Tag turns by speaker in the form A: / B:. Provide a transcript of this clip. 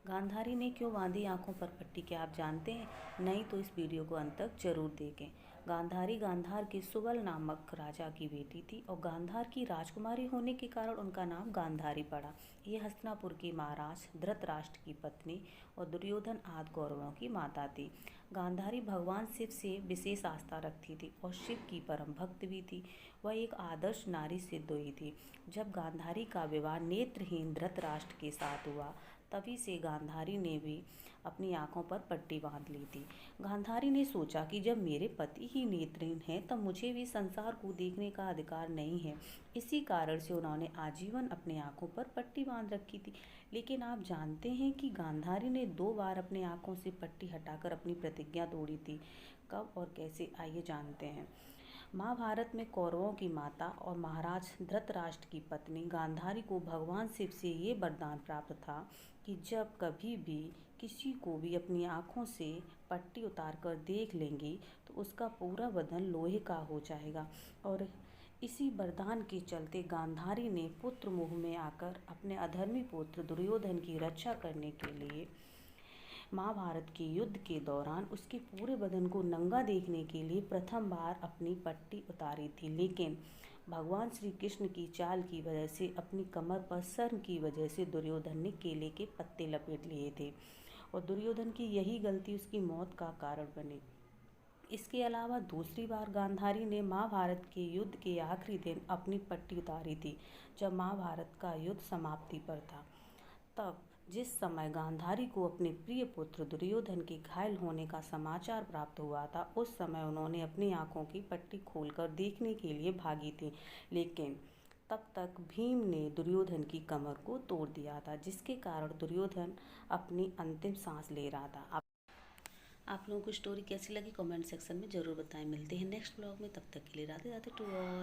A: गांधारी ने क्यों बांधी आंखों पर पट्टी, क्या आप जानते हैं? नहीं तो इस वीडियो को अंत तक जरूर देखें। गांधारी गांधार के सुबल नामक राजा की बेटी थी और गांधार की राजकुमारी होने के कारण उनका नाम गांधारी पड़ा। ये हस्तिनापुर के महाराज धृतराष्ट्र की पत्नी और दुर्योधन आदि कौरवों की माता थी। गांधारी भगवान शिव से विशेष आस्था रखती थी और शिव की परम भक्त भी थी। वह एक आदर्श नारी सिद्ध हुई थी। जब गांधारी का विवाह नेत्रहीन धृतराष्ट्र के साथ हुआ, तभी से गांधारी ने भी अपनी आंखों पर पट्टी बांध ली थी। गांधारी ने सोचा कि जब मेरे पति ही नेत्रहीन हैं, तब मुझे भी संसार को देखने का अधिकार नहीं है। इसी कारण से उन्होंने आजीवन अपनी आंखों पर पट्टी बांध रखी थी। लेकिन आप जानते हैं कि गांधारी ने 2 बार अपनी आंखों से पट्टी हटाकर अपनी प्रतिज्ञा तोड़ी थी। कब और कैसे, आइए जानते हैं। महाभारत में कौरवों की माता और महाराज धृतराष्ट्र की पत्नी गांधारी को भगवान शिव से ये वरदान प्राप्त था कि जब कभी भी किसी को भी अपनी आँखों से पट्टी उतार कर देख लेंगी तो उसका पूरा बदन लोहे का हो जाएगा। और इसी वरदान के चलते गांधारी ने पुत्र मोह में आकर अपने अधर्मी पुत्र दुर्योधन की रक्षा करने के लिए महाभारत के युद्ध के दौरान उसके पूरे बदन को नंगा देखने के लिए प्रथम बार अपनी पट्टी उतारी थी। लेकिन भगवान श्री कृष्ण की चाल की वजह से अपनी कमर पर शर्म की वजह से दुर्योधन ने केले के पत्ते लपेट लिए थे और दुर्योधन की यही गलती उसकी मौत का कारण बनी। इसके अलावा दूसरी बार गांधारी ने महाभारत के युद्ध के आखिरी दिन अपनी पट्टी उतारी थी, जब महाभारत का युद्ध समाप्ति पर था। तब जिस समय गांधारी को अपने प्रिय पुत्र दुर्योधन के घायल होने का समाचार प्राप्त हुआ था, उस समय उन्होंने अपनी आंखों की पट्टी खोलकर देखने के लिए भागी थी। लेकिन तब तक भीम ने दुर्योधन की कमर को तोड़ दिया था, जिसके कारण दुर्योधन अपनी अंतिम सांस ले रहा था। आप लोगों को स्टोरी कैसी लगी कमेंट सेक्शन में ज़रूर बताएं। मिलते हैं नेक्स्ट ब्लॉग में, तब तक के लिए राधे राधे टू ऑल।